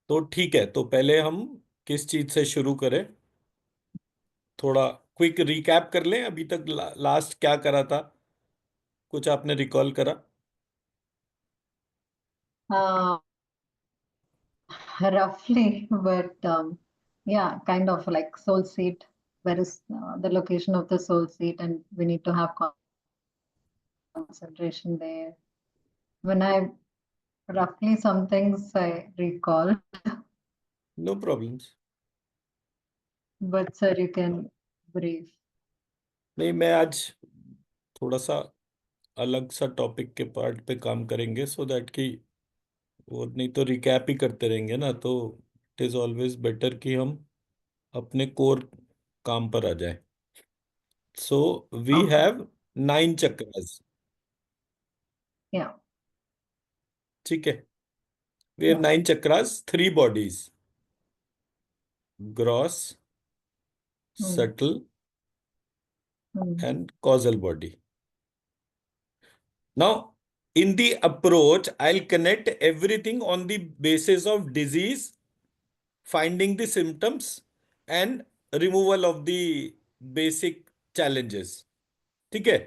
तो ठीक है, तो पहले हम किस चीज से शुरू करें? थोड़ा क्विक रिकैप कर लें, अभी तक लास्ट क्या करा था? कुछ आपने रिकॉल करा? Uh, roughly, but yeah, kind of like soul seat. Where is the location of the soul seat, and we need to have concentration there. When I roughly some things I recall, no problems. but sir, you can brief. नहीं, मैं आज थोड़ा सा अलग सा topic के part पे काम करेंगे, सो दैट कि वो नहीं तो रिकैप ही करते रहेंगे ना, तो इट इज ऑलवेज बेटर कि हम अपने कोर काम पर आ जाए। So we Okay. Have 9 chakras. Yeah. ठीक है, we have Yeah. 9 chakras, 3 bodies: gross, Hmm. Subtle Hmm. And causal body. Now, in the approach, I'll connect everything on the basis of disease, finding the symptoms, and removal of the basic challenges. ठीक है,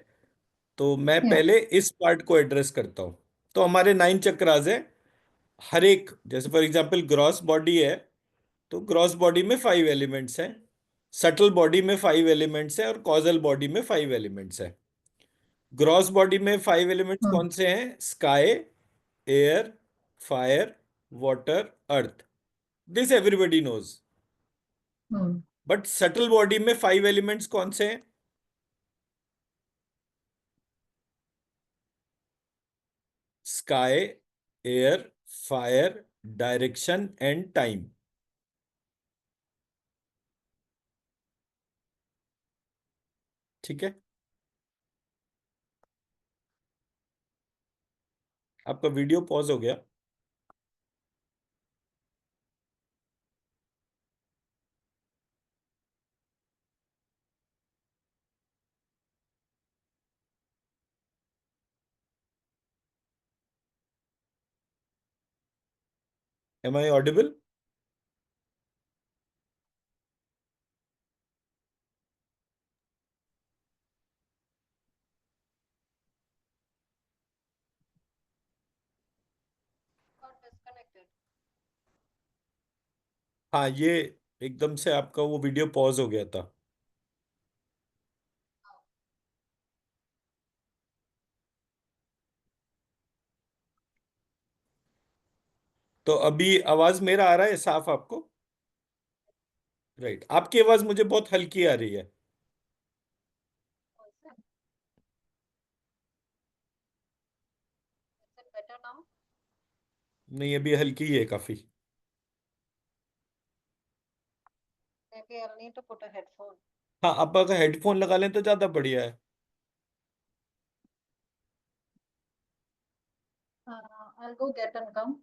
तो मैं Yeah. पहले इस part को address करता हूं। तो हमारे 9 चक्रास है। हर एक, जैसे फॉर एग्जांपल ग्रॉस बॉडी है, तो ग्रॉस बॉडी में 5 एलिमेंट्स हैं, सटल बॉडी में 5 एलिमेंट्स हैं, और कॉजल बॉडी में 5 एलिमेंट्स हैं। ग्रॉस बॉडी में 5 एलिमेंट्स Hmm. कौन से हैं? Sky, air, fire, water, earth. This everybody knows. Hmm. But subtle body में 5 एलिमेंट्स कौन से हैं? Sky, air, fire, direction and time. ठीक है, आपका वीडियो पॉज हो गया। Am I audible? Got disconnected. हाँ, ये एकदम से आपका वो वीडियो पॉज हो गया था। तो अभी आवाज मेरा आ रहा है साफ आपको? राइट, आपकी आवाज मुझे बहुत हल्की आ रही है। Is it better now? नहीं, अभी हल्की ही है काफी। Maybe I'll need to put a headphone. हाँ, आप अगर हेडफोन लगा लें तो ज्यादा बढ़िया है। I'll go get and come.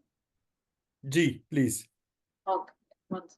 जी, प्लीज। Okay. Once.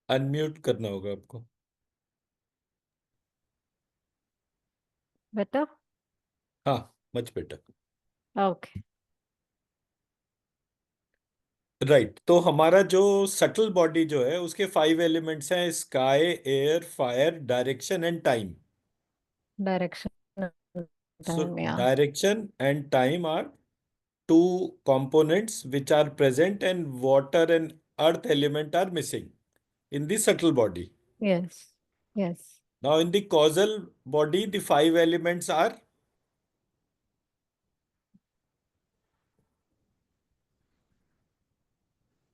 अनम्यूट करना होगा आपको। बेटर। हाँ, मच बेटर। ओके। राइट, तो हमारा जो सटल बॉडी जो है उसके 5 एलिमेंट्स हैं: sky, air, fire, direction and time. Direction so time या। Direction and time are two components which are present and water and earth element are missing in the subtle body. Yes. Yes. Now in the causal body, the 5 elements are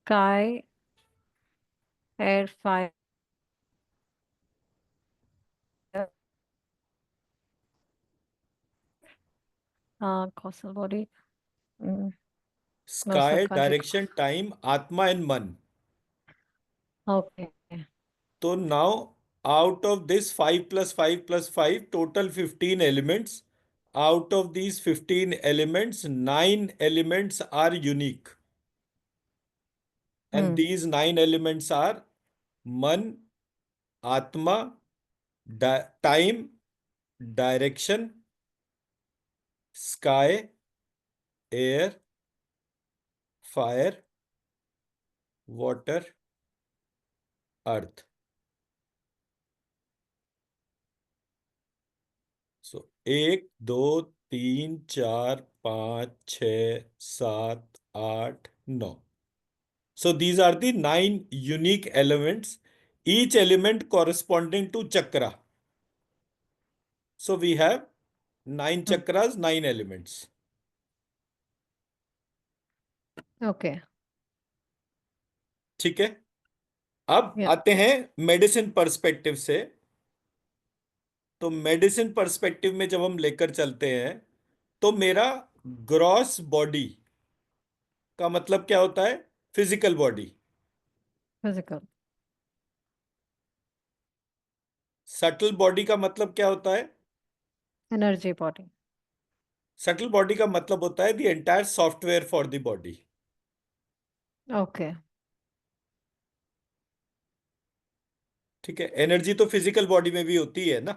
sky, air, fire, causal body. मैं उसमें sky, confuse. direction, time, atma and man. Okay. So now out of this 5 plus 5 plus 5, total 15 elements. Out of these 15 elements, 9 elements are unique. And hmm. these 9 elements are man, atma, time, direction, sky, air, fire, water, earth. So 1 2 3 4 5 6 7 8 9. So these are the 9 unique elements, each element corresponding to chakra. So we have 9 chakras, 9 elements. Okay. ठीक है, अब या। आते हैं medicine perspective से। तो medicine perspective में जब हम लेकर चलते हैं, तो मेरा ग्रॉस बॉडी का मतलब क्या होता है? Physical body. Physical. Subtle body का मतलब क्या होता है? Energy body. सटल बॉडी का मतलब होता है the entire software for the body. Okay. ठीक है, एनर्जी तो फिजिकल बॉडी में भी होती है ना।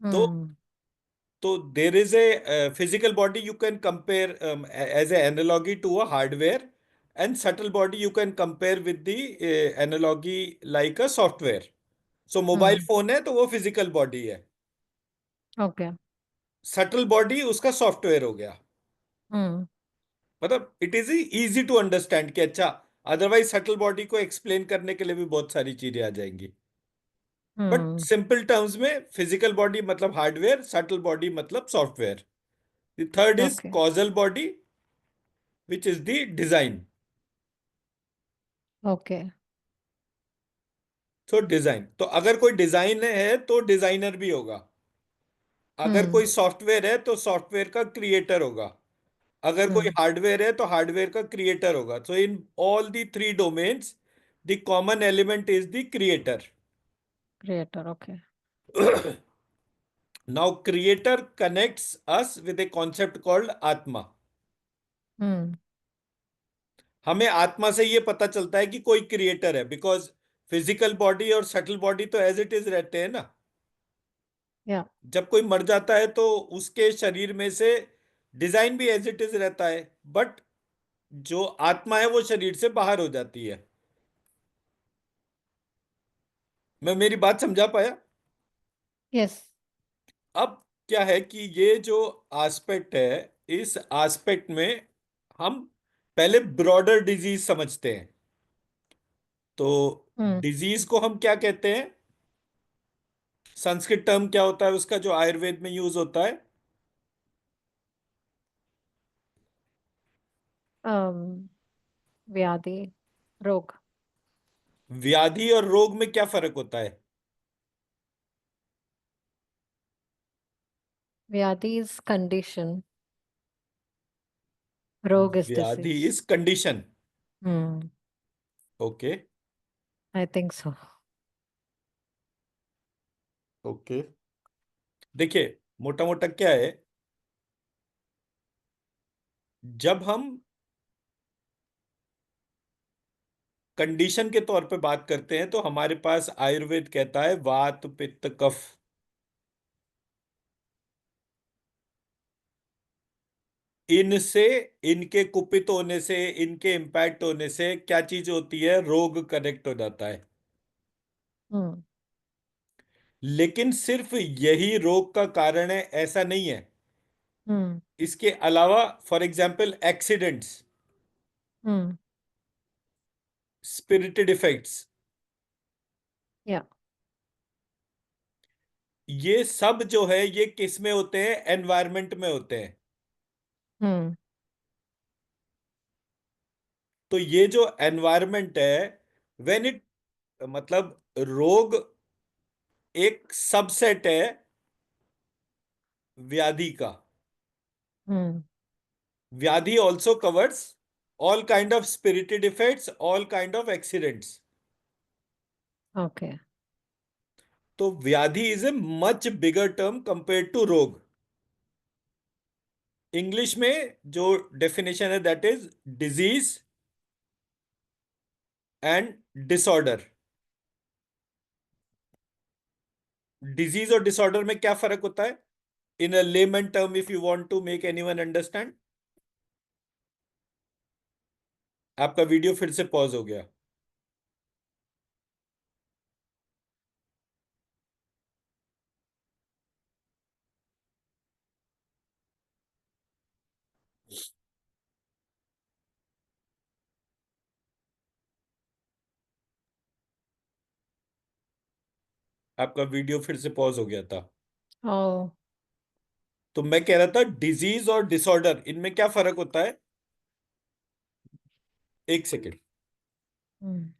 तो हम्म। There is a physical body you can compare as a analogy to a hardware, and subtle body you can compare with the analogy like a software. So mobile hmm. Phone है तो वो फिजिकल बॉडी है। Okay. Subtle body उसका software हो गया। हम्म। मतलब it is easy to understand कि अच्छा, अदरवाइज सटल बॉडी को एक्सप्लेन करने के लिए भी बहुत सारी चीजें आ जाएंगी। But hmm. सिंपल टर्म्स में फिजिकल बॉडी मतलब हार्डवेयर, सटल बॉडी मतलब software. The third is okay. Causal body, which is the design. Okay. So design, तो अगर कोई डिजाइन है तो डिजाइनर भी होगा। अगर हम्म। कोई सॉफ्टवेयर है तो सॉफ्टवेयर का क्रिएटर होगा। अगर कोई हम्म। हार्डवेयर है तो हार्डवेयर का क्रिएटर होगा। So in all the three domains the common element is the creator. Creator. Okay. Now creator connects us with a concept called atma. हम्म। हमें आत्मा से ये पता चलता है कि कोई क्रिएटर है, बिकॉज फिजिकल बॉडी और सटल बॉडी तो एज इट इज रहते हैं ना। या। जब कोई मर जाता है तो उसके शरीर में से डिजाइन भी एज इट इज रहता है, बट जो आत्मा है वो शरीर से बाहर हो जाती है। मैं मेरी बात समझा पाया? यस। अब क्या है कि ये जो एस्पेक्ट है, इस एस्पेक्ट में हम पहले ब्रॉडर डिजीज समझते हैं। तो हम्म। डिजीज को हम क्या कहते हैं? संस्कृत टर्म क्या होता है उसका जो आयुर्वेद में यूज होता है? व्याधि, रोग। व्याधि और रोग में क्या फर्क होता है? व्याधि इज कंडीशन, रोग इज व्याधि disease. Is condition. Hmm. Okay. I think so. Okay, देखिए, मोटा मोटा क्या है, जब हम कंडीशन के तौर पे बात करते हैं तो हमारे पास आयुर्वेद कहता है वात पित्त कफ। इनसे, इनके कुपित होने से, इनके इम्पैक्ट होने से क्या चीज होती है, रोग कनेक्ट हो जाता है। हम्म। लेकिन सिर्फ यही रोग का कारण है ऐसा नहीं है। हम्म। इसके अलावा for example accidents, hmm. Spirited effects, या। ये सब जो है ये किस में होते हैं, एनवायरनमेंट में होते हैं। हम्म। तो ये जो एनवायरनमेंट है, व्हेन इट, मतलब रोग एक सबसेट है व्याधि का। हम्म। Vyadhi also covers all kind of spirited effects, all kind of accidents. Okay. तो vyadhi is a much bigger term compare to rog. English में जो डेफिनेशन है that is disease and disorder. Disease और डिसऑर्डर में क्या फर्क होता है, in a layman term, if you want to make anyone understand. आपका वीडियो फिर से पॉज हो गया। आपका वीडियो फिर से पॉज हो गया था। ओ। तो मैं कह रहा था डिजीज और डिसऑर्डर, इनमें क्या फर्क होता है। एक सेकेंड। हम्म।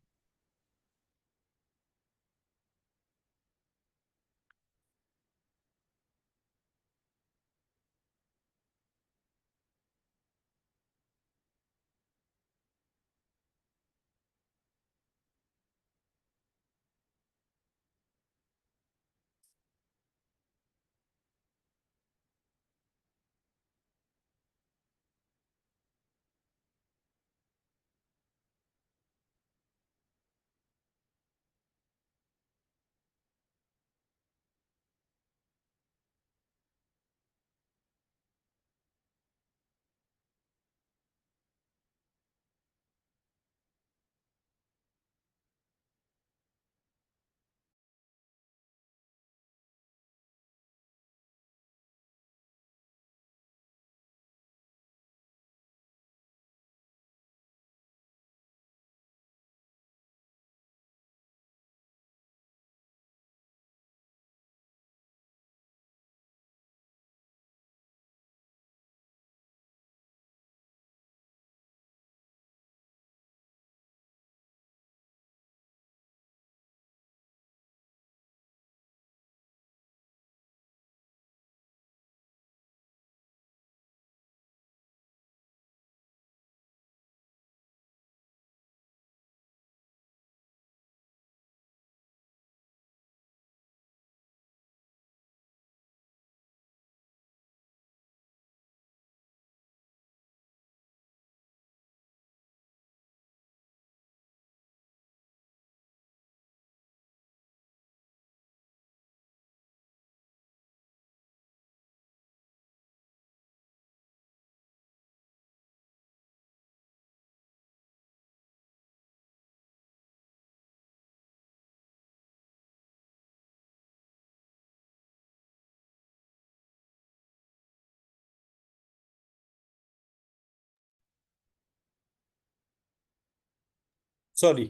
सॉरी।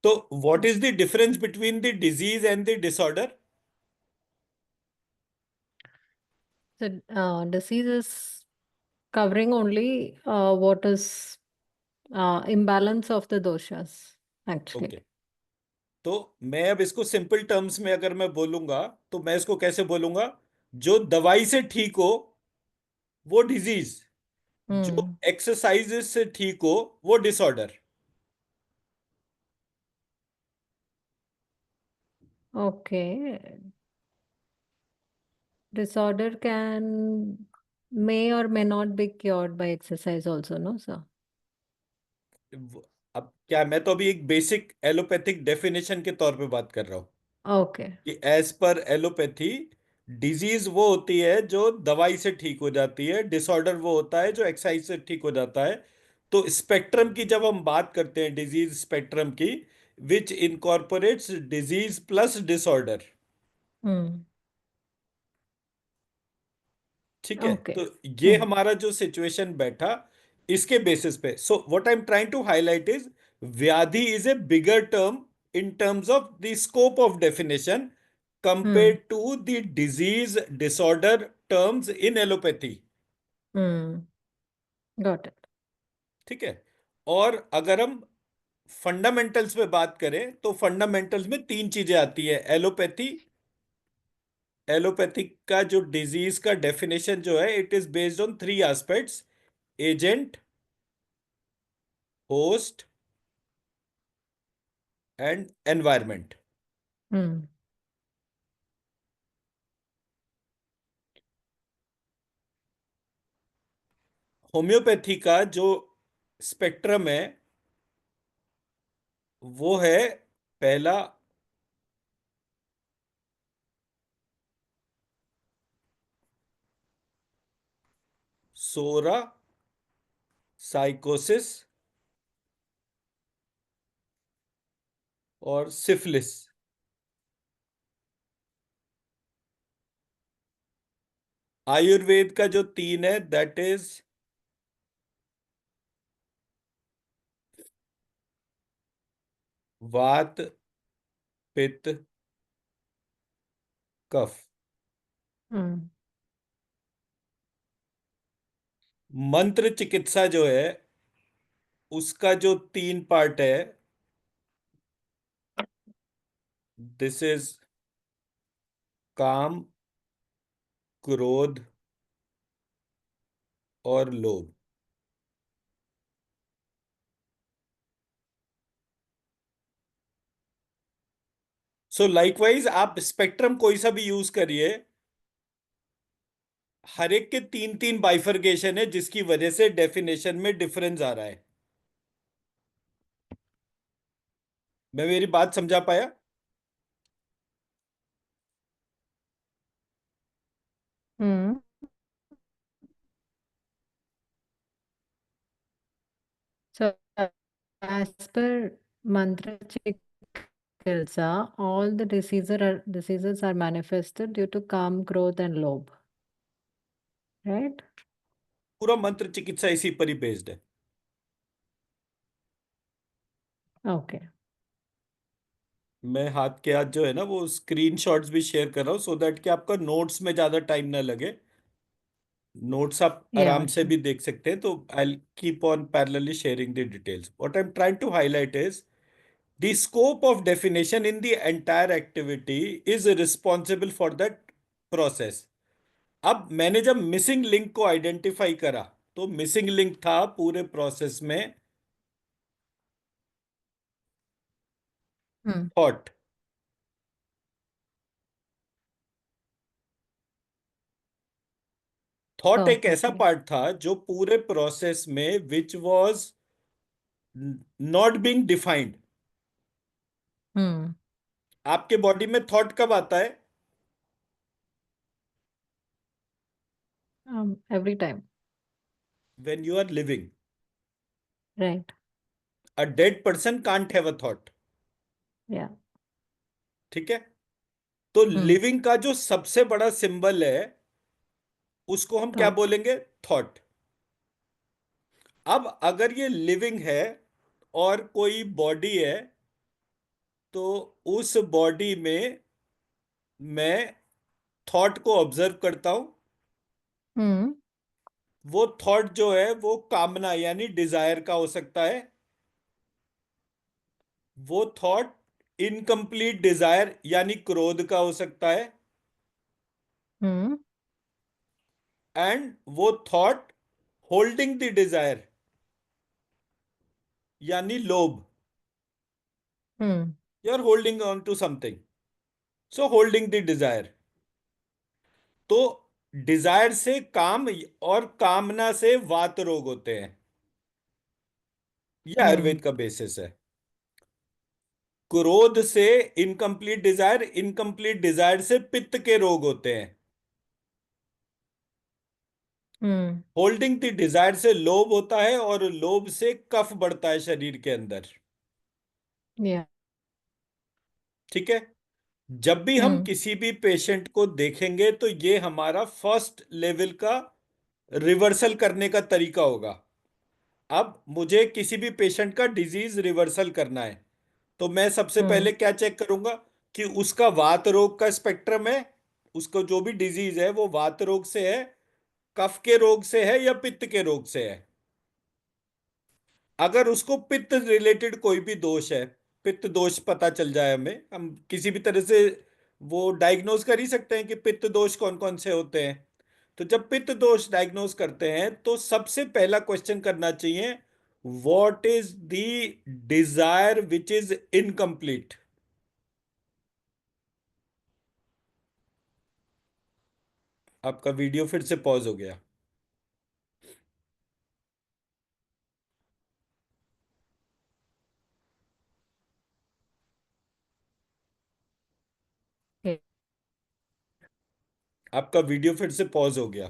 तो what is the difference between the disease and the disorder. The disease is covering only what is imbalance of the doshas, actually. Okay. तो मैं अब इसको सिंपल टर्म्स में अगर मैं बोलूंगा तो मैं इसको कैसे बोलूंगा, जो दवाई से ठीक हो वो डिजीज, जो Hmm. एक्सरसाइजेस से ठीक हो वो disorder. Okay. Disorder may or may not be cured by exercise also, no, sir? अब क्या, मैं तो अभी एक बेसिक एलोपैथिक डेफिनेशन के तौर पे बात कर रहा हूँ ओके। कि एज पर एलोपैथी, डिजीज वो होती है जो दवाई से ठीक हो जाती है, डिसऑर्डर वो होता है जो एक्सरसाइज से ठीक हो जाता है। तो स्पेक्ट्रम की जब हम बात करते हैं, डिजीज स्पेक्ट्रम की, विच इनकॉर्पोरेट्स डिजीज प्लस डिसऑर्डर। हम्म। ठीक है, ओके। तो ये हमारा जो सिचुएशन बैठा, इसके बेसिस पे, so what I am trying to highlight is, vyadhi is a bigger term in terms of the scope of definition hmm. Compare to the disease disorder terms in allopathy. Hmm. Got it. ठीक है। और अगर हम fundamentals पे बात करें तो fundamentals में तीन चीजें आती है एलोपैथी। एलोपैथिक का जो डिजीज का डेफिनेशन जो है, it is based on three aspects: agent, host and environment. Hmm. Homeopathy का जो स्पेक्ट्रम है वो है, पहला सोरा, साइकोसिस और सिफिलिस। आयुर्वेद का जो तीन है, दैट इज वात, पित्त, कफ। हम्म। मंत्र चिकित्सा जो है, उसका जो तीन पार्ट है, दिस इज काम, क्रोध और लोभ। सो लाइकवाइज आप स्पेक्ट्रम कोई सा भी यूज करिए, हर एक के तीन तीन बाइफरकेशन है जिसकी वजह से डेफिनेशन में डिफरेंस आ रहा है। मैं मेरी बात समझा पाया? हम्म। So, as per mantra chikitsa, all the diseases are manifested due to calm, growth, and lobe, right? पूरा मंत्र चिकित्सा इसी पर ही बेस्ड है। Okay. मैं हाथ के हाथ जो है ना वो स्क्रीनशॉट्स भी शेयर कर रहा हूँ, सो दैट कि आपका नोट्स में ज्यादा टाइम ना लगे। नोट्स आप Yeah, आराम से sure. भी देख सकते हैं, तो I keep on parallelly sharing the details. What I am trying to highlight is, the scope of definition in the entire activity is responsible for that process. अब मैंने जब मिसिंग लिंक को आइडेंटिफाई करा, तो मिसिंग लिंक था पूरे process में Hmm. Thought. Thought एक Thought, ऐसा okay. पार्ट था जो पूरे प्रोसेस में which was not being defined. Hmm. आपके बॉडी में थॉट कब आता है? Every time, when you are living. right? A dead person can't have a thought. Yeah. ठीक है। तो Hmm. लिविंग का जो सबसे बड़ा सिंबल है, उसको हम क्या Thought. बोलेंगे? थॉट। अब अगर ये लिविंग है और कोई बॉडी है, तो उस बॉडी में मैं थॉट को ऑब्जर्व करता हूं। Hmm. वो थॉट जो है वो कामना यानी डिजायर का हो सकता है। वो थॉट इनकम्प्लीट डिजायर यानी क्रोध का हो सकता है। Hmm. एंड वो थॉट होल्डिंग द डिजायर यानी लोभ। Hmm. You are holding on to something, so holding the desire. तो डिजायर से काम और कामना से वात रोग होते हैं। ये हम्म आयुर्वेद का बेसिस है। क्रोध से इनकम्प्लीट डिजायर, इनकम्प्लीट डिजायर से पित्त के रोग होते हैं। हम्म होल्डिंग द डिजायर से लोभ होता है, और लोभ से कफ बढ़ता है शरीर के अंदर। या ठीक है। जब भी हम हम्म किसी भी पेशेंट को देखेंगे तो ये हमारा फर्स्ट लेवल का रिवर्सल करने का तरीका होगा। अब मुझे किसी भी पेशेंट का डिजीज रिवर्सल करना है, तो मैं सबसे हम्म पहले क्या चेक करूंगा कि उसका वात रोग का स्पेक्ट्रम है। उसको जो भी डिजीज है वो वात रोग से है, कफ के रोग से है, या पित्त के रोग से है। अगर उसको पित्त रिलेटेड कोई भी दोष है, पित्त दोष पता चल जाए हमें, हम किसी भी तरह से वो डायग्नोज कर ही सकते हैं कि पित्त दोष कौन कौन से होते हैं। तो जब पित्त दोष डायग्नोज करते हैं तो सबसे पहला क्वेश्चन करना चाहिए, what is the desire which is incomplete. आपका वीडियो फिर से पॉज हो गया। आपका वीडियो फिर से पॉज हो गया।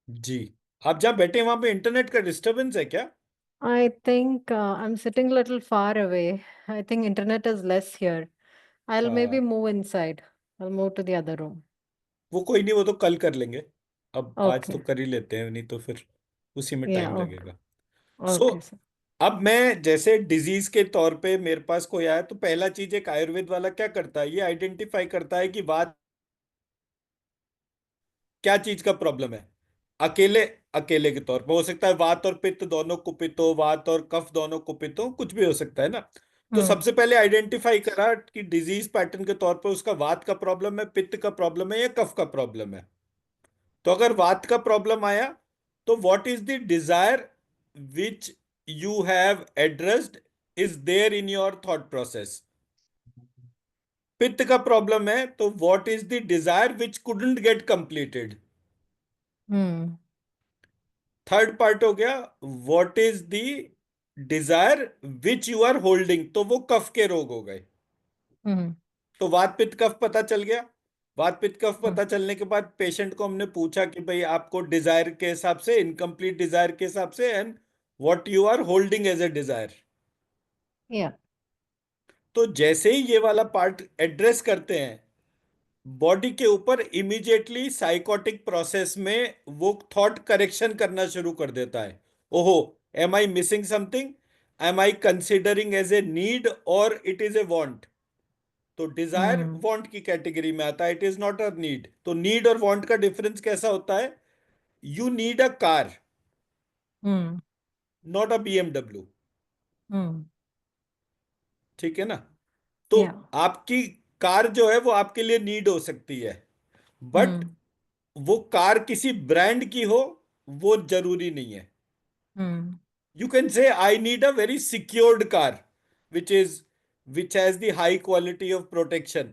जी। आप जहाँ बैठे हैं वहां पे इंटरनेट का डिस्टरबेंस है क्या? I think I'm sitting a little far away. I think internet is less here. I'll maybe हाँ, move inside. I'll move to the other room. वो कोई नहीं, वो तो कल कर लेंगे। अब आज तो Okay. कर ही लेते हैं, नहीं तो फिर उसी में Yeah, टाइम okay. लगेगा। सो Okay, sir. अब मैं जैसे डिजीज के तौर पे मेरे पास कोई आया तो पहला चीज एक आयुर्वेद वाला क्या करता है, ये आइडेंटिफाई करता है कि बात क्या चीज का प्रॉब्लम है। अकेले अकेले के तौर पे हो सकता है वात और पित्त दोनों कुपित हो, वात और कफ दोनों कुपित हो, कुछ भी हो सकता है ना। तो Hmm. सबसे पहले आइडेंटिफाई करा कि डिजीज पैटर्न के तौर पे उसका वात का प्रॉब्लम है, पित्त का प्रॉब्लम है, या कफ का प्रॉब्लम है। तो अगर वात का प्रॉब्लम आया तो what is the desire which you have addressed is there in your thought process. पित्त का प्रॉब्लम है तो what is the desire which couldn't get completed. Hmm. Third part हो गया, what is the desire which you are holding, तो वो कफ के रोग हो गए। Hmm. तो वात पित्त कफ पता चल गया। वात पित्त कफ Hmm. पता चलने के बाद पेशेंट को हमने पूछा कि भाई आपको डिजायर के हिसाब से, इनकम्प्लीट डिजायर के हिसाब से, and what you are holding as a desire. Yeah. तो जैसे ही ये वाला पार्ट एड्रेस करते हैं, बॉडी के ऊपर इमीडिएटली साइकोटिक प्रोसेस में वो थॉट करेक्शन करना शुरू कर देता है। ओहो, am I missing something, am I considering as a need, और इट इज ए वांट। तो डिजायर Hmm. वांट की कैटेगरी में आता है, it is not a need. तो नीड और वांट का डिफरेंस कैसा होता है? You need a car, Hmm. Not a BMW. Hmm. ठीक है ना? तो Yeah. आपकी कार जो है वो आपके लिए नीड हो सकती है, बट Hmm. वो कार किसी ब्रांड की हो वो जरूरी नहीं है। Hmm. You can say I need a very secured car which has the high quality of protection.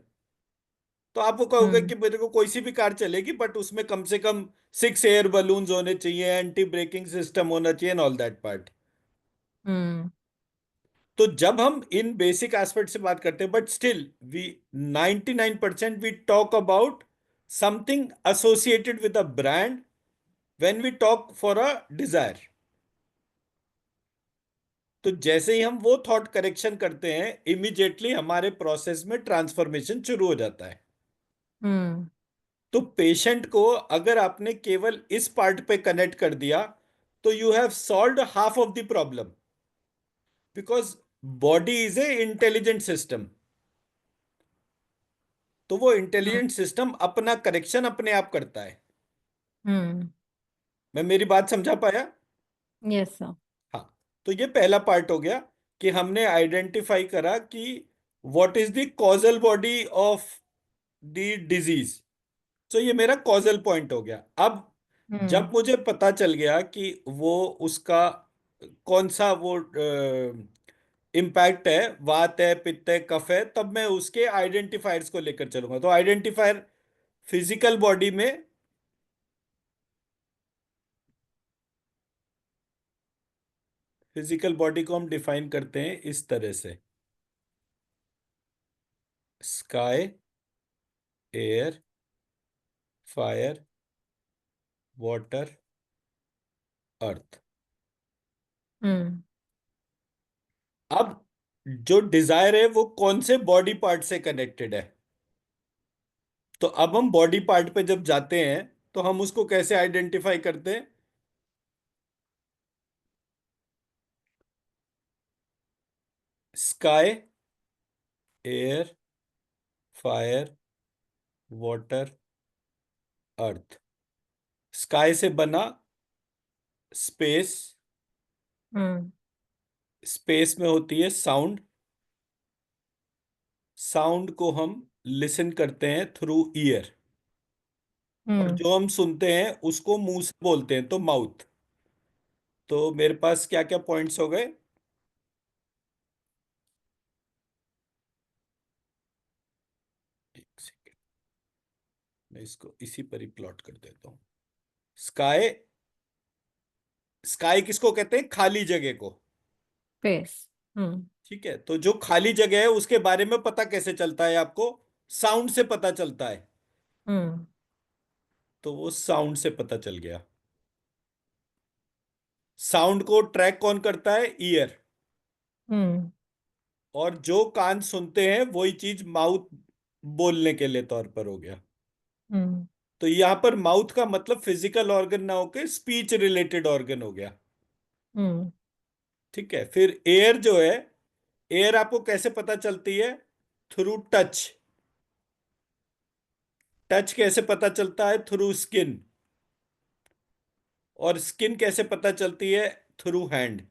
तो आप वो कहोगे Hmm. कि मेरे को कोई सी भी कार चलेगी, बट उसमें कम से कम 6 एयर बलून्स होने चाहिए, एंटी ब्रेकिंग सिस्टम होना चाहिए, and all that part. Hmm. तो जब हम इन बेसिक एस्पेक्ट से बात करते हैं, but still we 99% we talk about something associated with a brand when we talk for a desire. तो जैसे ही हम वो थॉट करेक्शन करते हैं, इमीडिएटली हमारे प्रोसेस में ट्रांसफॉर्मेशन शुरू हो जाता है। Hmm. तो पेशेंट को अगर आपने केवल इस पार्ट पे कनेक्ट कर दिया तो you have solved half of the problem, because body is a intelligent system. तो वो Hmm. इंटेलिजेंट सिस्टम अपना करेक्शन अपने आप करता है। Hmm. मैं मेरी बात समझा पाया? Yes, sir. हाँ। तो ये पहला पार्ट हो गया कि हमने आइडेंटिफाई करा कि what is the causal body of the disease. तो ये मेरा कॉजल पॉइंट हो गया। अब हम्म। जब मुझे पता चल गया कि वो उसका कौन सा वो इम्पैक्ट है, वात है, पित्त है, कफ है, तब मैं उसके आइडेंटिफायर्स को लेकर चलूंगा। तो आइडेंटिफायर फिजिकल बॉडी में, फिजिकल बॉडी को हम डिफाइन करते हैं इस तरह से: स्काई, एयर, फायर, वाटर, अर्थ। हम्म। अब जो डिजायर है वो कौन से बॉडी पार्ट से कनेक्टेड है? तो अब हम बॉडी पार्ट पे जब जाते हैं तो हम उसको कैसे आइडेंटिफाई करते हैं? स्काई, एयर, फायर, वाटर, अर्थ। स्काई से बना स्पेस, हम्म। स्पेस में होती है साउंड, साउंड को हम लिसन करते हैं थ्रू ईयर, और हम्म। जो हम सुनते हैं उसको मुंह से बोलते हैं, तो माउथ। तो मेरे पास क्या क्या पॉइंट्स हो गए? एक सेकेंड, मैं इसको इसी पर ही प्लॉट कर देता हूँ। स्काई, स्काई किसको कहते हैं? खाली जगह को। स्पेस। हम्म। ठीक है, तो जो खाली जगह है उसके बारे में पता कैसे चलता है आपको? साउंड से पता चलता है। हम्म। तो वो साउंड से पता चल गया। साउंड को ट्रैक कौन करता है? ईयर। हम्म। और जो कान सुनते हैं वही चीज माउथ बोलने के लिए तौर पर हो गया। हम्म। तो यहां पर माउथ का मतलब फिजिकल ऑर्गन ना होके स्पीच रिलेटेड ऑर्गन हो गया। हम्म। ठीक है, फिर एयर जो है, एयर आपको कैसे पता चलती है? Through touch. टच कैसे पता चलता है? Through skin. और स्किन कैसे पता चलती है? Through hand.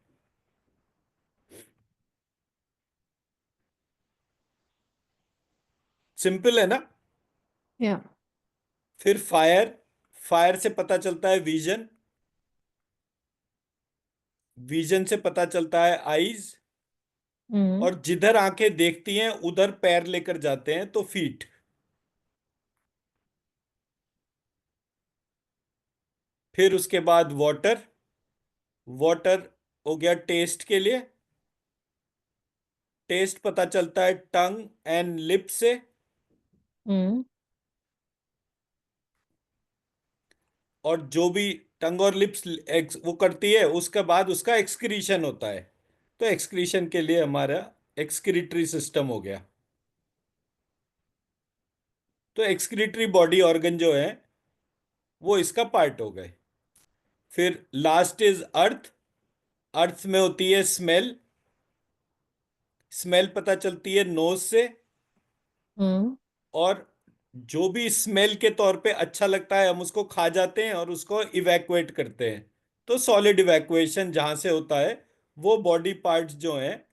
सिंपल है ना? या। फिर फायर, फायर से पता चलता है विजन, विजन से पता चलता है आईज, हम्म। और जिधर आंखें देखती हैं उधर पैर लेकर जाते हैं, तो फीट। फिर उसके बाद वाटर, वाटर हो गया टेस्ट के लिए, टेस्ट पता चलता है टंग एंड लिप से। हम्म। और जो भी टंग और लिप्स वो करती है उसके बाद उसका एक्सक्रीशन होता है। तो एक्सक्रीशन के लिए हमारा एक्सक्रीटरी सिस्टम हो गया। तो एक्सक्रीटरी बॉडी ऑर्गन जो है वो इसका पार्ट हो गए। फिर लास्ट इज अर्थ। अर्थ में होती है स्मेल, स्मेल पता चलती है नोज से। हम्म। और जो भी स्मेल के तौर पे अच्छा लगता है हम उसको खा जाते हैं और उसको इवैक्यूएट करते हैं। तो सॉलिड इवैक्यूएशन जहां से होता है, वो बॉडी पार्ट्स जो हैं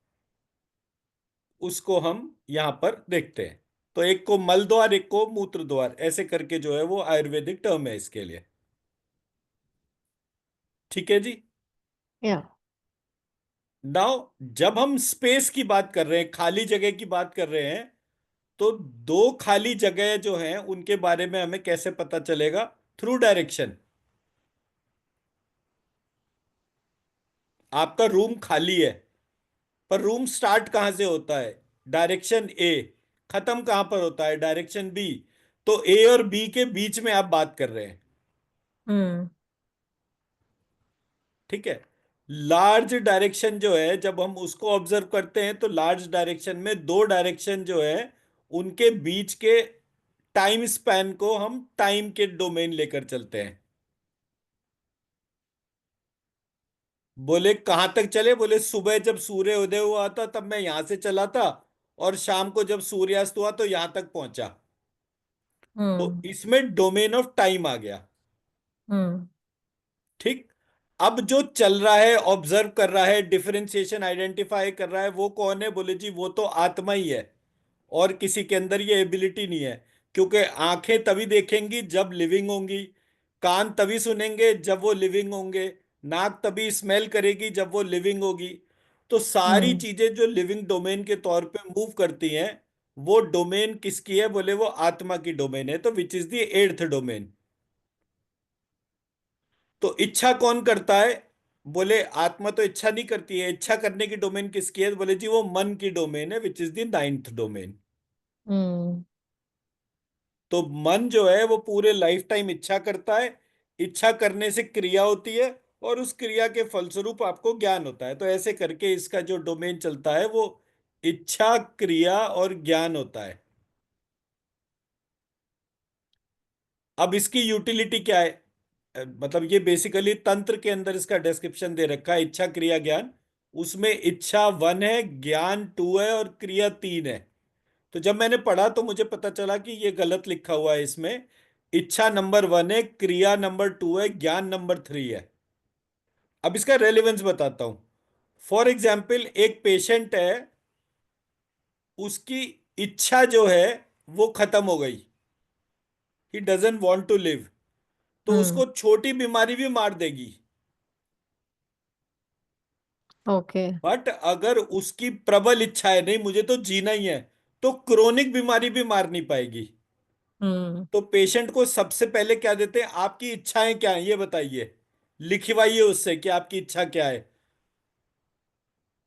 उसको हम यहां पर देखते हैं। तो एक को मल द्वार, एक को मूत्र द्वार, ऐसे करके जो है वो आयुर्वेदिक टर्म है इसके लिए। ठीक है जी। या। नाउ जब हम स्पेस की बात कर रहे हैं, खाली जगह की बात कर रहे हैं, तो दो खाली जगह जो हैं उनके बारे में हमें कैसे पता चलेगा? Through direction. आपका रूम खाली है, पर रूम स्टार्ट कहां से होता है? Direction A. खत्म कहां पर होता है? Direction B. तो ए और बी के बीच में आप बात कर रहे हैं। हम्म। ठीक है। लार्ज डायरेक्शन जो है जब हम उसको ऑब्जर्व करते हैं, तो लार्ज डायरेक्शन में दो डायरेक्शन जो है उनके बीच के टाइम स्पैन को हम टाइम के डोमेन लेकर चलते हैं। बोले कहां तक चले? बोले सुबह जब सूर्य उदय हुआ था तब मैं यहां से चला था, और शाम को जब सूर्यास्त हुआ तो यहां तक पहुंचा। तो हम्म। इसमें डोमेन ऑफ टाइम आ गया। हम्म। ठीक। अब जो चल रहा है, ऑब्जर्व कर रहा है, डिफरेंशिएशन आइडेंटिफाई कर रहा है, वो कौन है? बोले जी वो तो आत्मा ही है, और किसी के अंदर ये एबिलिटी नहीं है। क्योंकि आंखें तभी देखेंगी जब लिविंग होंगी, कान तभी सुनेंगे जब वो लिविंग होंगे, नाक तभी स्मेल करेगी जब वो लिविंग होगी। तो सारी हम्म चीजें जो लिविंग डोमेन के तौर पे मूव करती हैं, वो डोमेन किसकी है? बोले वो आत्मा की डोमेन है, तो विच इज द एट्थ डोमेन। तो इच्छा कौन करता है? बोले आत्मा तो इच्छा नहीं करती है। इच्छा करने की डोमेन किसकी है? बोले जी वो मन की डोमेन है, which is the ninth domain. हम्म तो मन जो है वो पूरे लाइफ टाइम इच्छा करता है, इच्छा करने से क्रिया होती है, और उस क्रिया के फलस्वरूप आपको ज्ञान होता है। तो ऐसे करके इसका जो डोमेन चलता है वो इच्छा, क्रिया और ज्ञान होता है। अब इसकी यूटिलिटी क्या है? मतलब ये बेसिकली तंत्र के अंदर इसका डिस्क्रिप्शन दे रखा है, इच्छा क्रिया ज्ञान। उसमें इच्छा वन है, ज्ञान टू है और क्रिया तीन है। तो जब मैंने पढ़ा तो मुझे पता चला कि ये गलत लिखा हुआ है इसमें। इच्छा नंबर वन है, क्रिया नंबर टू है, ज्ञान नंबर थ्री है। अब इसका रेलेवेंस बताता हूं। फॉर एग्जाम्पल, एक पेशेंट है, उसकी इच्छा जो है वो खत्म हो गई, he doesn't want to live. तो हम्म उसको छोटी बीमारी भी मार देगी। ओके। बट अगर उसकी प्रबल इच्छा है, नहीं मुझे तो जीना ही है, तो क्रोनिक बीमारी भी मार नहीं पाएगी। हम्म तो पेशेंट को सबसे पहले क्या देते हैं? आपकी इच्छाएं क्या हैं ये बताइए, लिखवाइए उससे कि आपकी इच्छा क्या है।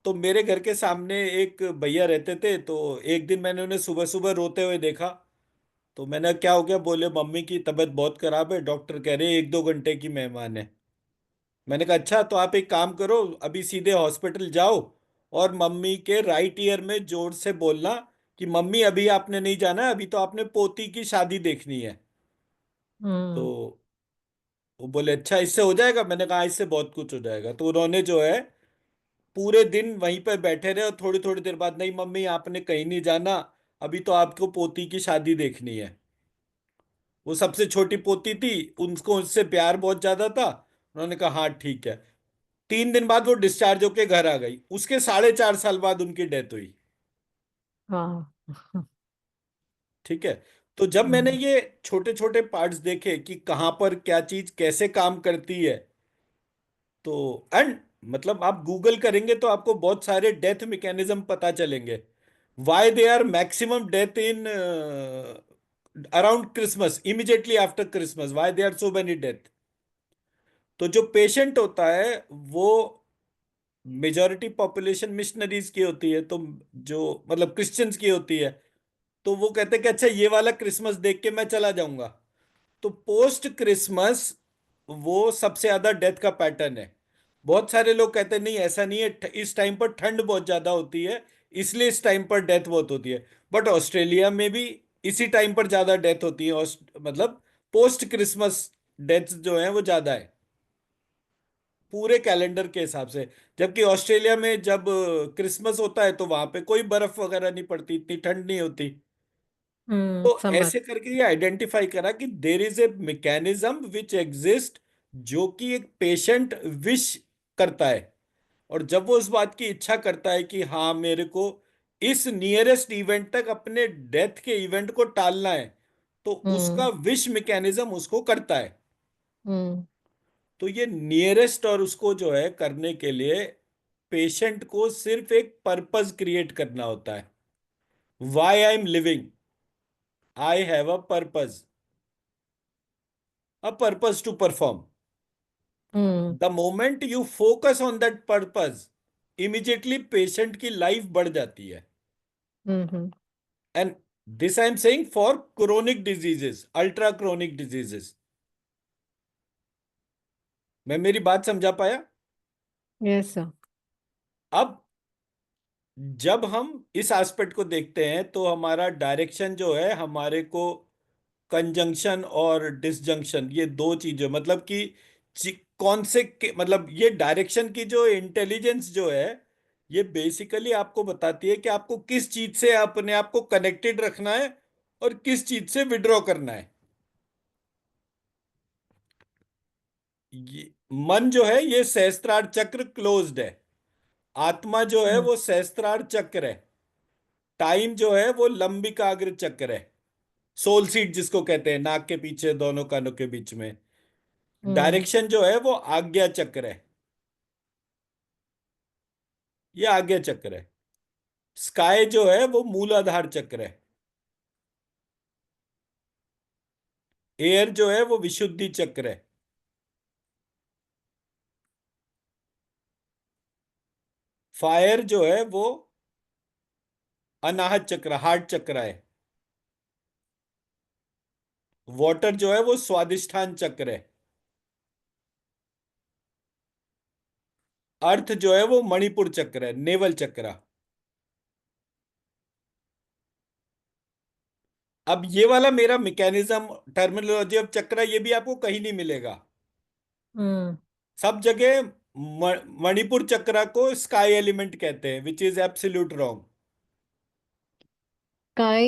तो मेरे घर के सामने एक भैया रहते थे, तो एक दिन मैंने उन्हें सुबह सुबह रोते हुए देखा। तो मैंने क्या हो गया? बोले मम्मी की तबीयत बहुत खराब है, डॉक्टर कह रहे हैं 1-2 घंटे की मेहमान है। मैंने कहा अच्छा, तो आप एक काम करो, अभी सीधे हॉस्पिटल जाओ और मम्मी के राइट ईयर में जोर से बोलना कि मम्मी अभी आपने नहीं जाना है, अभी तो आपने पोती की शादी देखनी है। तो हम्म वो बोले अच्छा इससे हो जाएगा? मैंने कहा "हाँ, इससे बहुत कुछ हो जाएगा।" तो उन्होंने जो है पूरे दिन वहीं पर बैठे रहे, और थोड़ी थोड़ी देर बाद, नहीं मम्मी आपने कहीं नहीं जाना, अभी तो आपको पोती की शादी देखनी है। वो सबसे छोटी पोती थी, उनको उससे प्यार बहुत ज्यादा था। उन्होंने कहा हाँ ठीक है। 3 दिन बाद वो डिस्चार्ज होके घर आ गई, उसके 4.5 साल बाद उनकी डेथ हुई। हाँ। ठीक है। तो जब मैंने हम्म ये छोटे छोटे पार्ट्स देखे कि कहाँ पर क्या चीज कैसे काम करती है, तो एंड मतलब आप गूगल करेंगे तो आपको बहुत सारे डेथ मैकेनिज्म पता चलेंगे। Why they are maximum death in around Christmas, immediately after Christmas, why they are so many death. तो जो पेशेंट होता है वो मेजॉरिटी पॉपुलेशन मिशनरीज की होती है, तो जो मतलब क्रिश्चियंस की होती है। तो वो कहते हैं कि अच्छा ये वाला क्रिसमस देख के मैं चला जाऊंगा। तो पोस्ट क्रिसमस वो सबसे ज्यादा डेथ का पैटर्न है। बहुत सारे लोग कहते हैं नहीं ऐसा नहीं है, इस टाइम पर ठंड बहुत ज्यादा होती है, इसलिए इस टाइम पर डेथ बहुत होती है। बट ऑस्ट्रेलिया में भी इसी टाइम पर ज्यादा डेथ होती है, मतलब पोस्ट क्रिसमस डेथ जो है वो ज्यादा है पूरे कैलेंडर के हिसाब से। जबकि ऑस्ट्रेलिया में जब क्रिसमस होता है तो वहां पे कोई बर्फ वगैरह नहीं पड़ती, इतनी ठंड नहीं होती। तो समझ। ऐसे करके ये आइडेंटिफाई करा कि देर is a mechanism which exist, जो कि एक पेशेंट विश करता है। और जब वो उस बात की इच्छा करता है कि हाँ मेरे को इस नियरेस्ट इवेंट तक अपने डेथ के इवेंट को टालना है, तो उसका हम्म विश मैकेनिज्म उसको करता है। हम्म तो ये नियरेस्ट और उसको जो है करने के लिए पेशेंट को सिर्फ एक पर्पस क्रिएट करना होता है। Why I am living, I have a purpose, a purpose to perform. Hmm the moment you focus on that purpose, immediately patient की लाइफ बढ़ जाती है। हम्म। And this I am saying for chronic diseases, ultra chronic diseases. मैं मेरी बात समझा पाया? Yes sir. अब जब हम इस एस्पेक्ट को देखते हैं तो हमारा डायरेक्शन जो है, हमारे को कंजंक्शन और डिसजंक्शन, ये दो चीजें, मतलब कि कौन से मतलब ये डायरेक्शन की जो इंटेलिजेंस जो है, ये बेसिकली आपको बताती है कि आपको किस चीज से अपने आप को कनेक्टेड रखना है और किस चीज से विड्रॉ करना है। ये मन जो है ये सहस्त्रार चक्र क्लोज्ड है, आत्मा जो है हम्म वो सहस्त्रार चक्र है, टाइम जो है वो लंबिकाग्र चक्र है, सोल सीट जिसको कहते हैं, नाक के पीछे दोनों कानों के बीच में। हम्म। डायरेक्शन जो है वो आज्ञा चक्र है, ये आज्ञा चक्र है। स्काई जो है वो मूलाधार चक्र है। एयर जो है वो विशुद्धि चक्र है। फायर जो है वो अनाहत चक्र, हार्ट चक्र है। वाटर जो है वो स्वादिष्ठान चक्र है। अर्थ जो है वो मणिपुर चक्र है, नेवल चक्र। अब ये वाला मेरा मैकेनिज्म, टर्मिनोलॉजी ऑफ चक्र, ये भी आपको कहीं नहीं मिलेगा। हम्म। सब जगह मणिपुर चक्र को स्काई एलिमेंट कहते हैं, which is absolute wrong. Sky,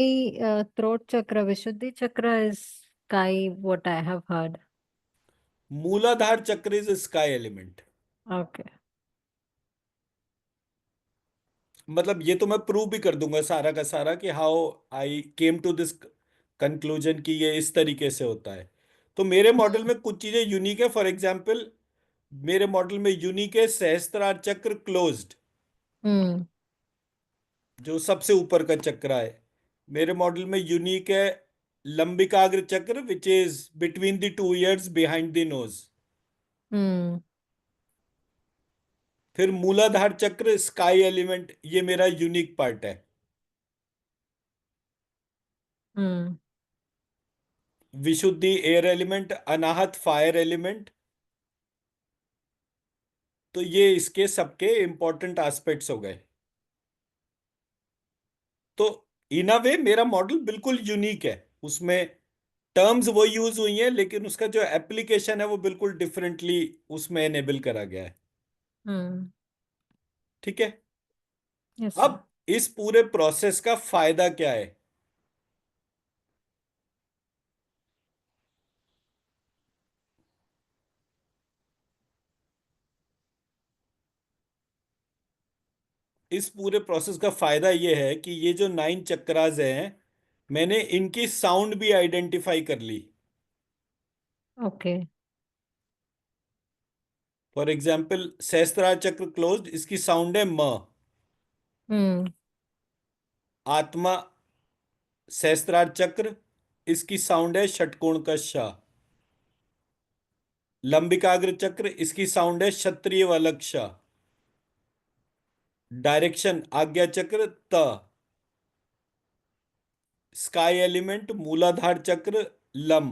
throat chakra, Vishuddhi chakra is sky, what I have heard. मूलाधार चक्र इज स्काई एलिमेंट। Okay. मतलब ये तो मैं प्रूव भी कर दूंगा सारा का सारा कि how I came to this conclusion कि ये इस तरीके से होता है। तो मेरे मॉडल में कुछ चीजें यूनिक है। फॉर एग्जांपल, मेरे मॉडल में यूनिक है सहस्त्रार चक्र क्लोज्ड, हम्म। जो सबसे ऊपर का चक्र है। मेरे मॉडल में यूनिक है Lambikagra chakra, which is between the two ears behind the nose. हम्म। फिर मूलाधार चक्र स्काई एलिमेंट, ये मेरा यूनिक पार्ट है। हम्म। विशुद्धि एयर एलिमेंट, अनाहत फायर एलिमेंट। तो ये इसके सबके इंपॉर्टेंट एस्पेक्ट्स हो गए। तो इन अ वे मेरा मॉडल बिल्कुल यूनिक है। उसमें टर्म्स वो यूज हुई हैं, लेकिन उसका जो एप्लीकेशन है वो बिल्कुल डिफरेंटली उसमें एनेबल करा गया है। हम्म। ठीक है। Yes, sir. अब इस पूरे प्रोसेस का फायदा क्या है? इस पूरे प्रोसेस का फायदा ये है कि ये जो 9 चक्रास हैं, मैंने इनकी साउंड भी आइडेंटिफाई कर ली। Okay. फॉर एग्जाम्पल, सहस्त्रार चक्र क्लोज्ड, इसकी साउंड है म। हम्म। आत्मा सहस्त्रार चक्र, इसकी साउंड है षटकोण का श। लंबिकाग्र चक्र, इसकी साउंड है क्षत्रिय वालक श। डायरेक्शन आज्ञा चक्र त। स्काई एलिमेंट मूलाधार चक्र लम।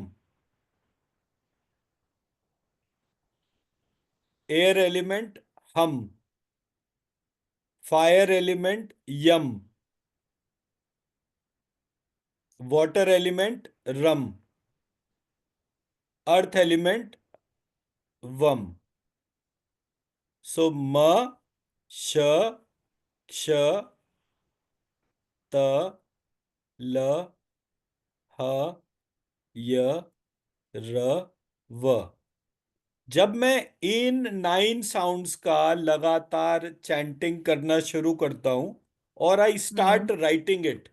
एयर एलिमेंट हम। फायर एलिमेंट यम। वाटर एलिमेंट रम। अर्थ एलिमेंट वम। सो म, श, क्ष, त, ल, ह, य, र, व। जब मैं इन 9 साउंड्स का लगातार चैंटिंग करना शुरू करता हूं और I start hmm. Writing it,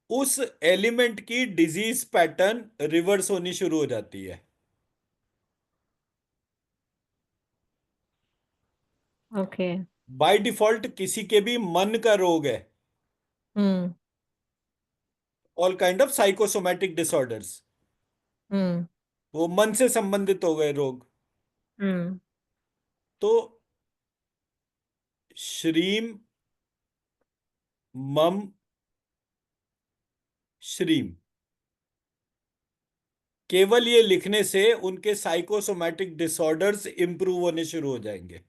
उस एलिमेंट की डिजीज पैटर्न रिवर्स होनी शुरू हो जाती है। Okay. बाय डिफॉल्ट किसी के भी मन का रोग है, हम्म। All kind of psychosomatic disorders, हम्म। वो मन से संबंधित हो गए रोग। हम्म। तो श्रीम, मम, श्रीम, केवल ये लिखने से उनके साइकोसोमैटिक डिसऑर्डर्स इंप्रूव होने शुरू हो जाएंगे।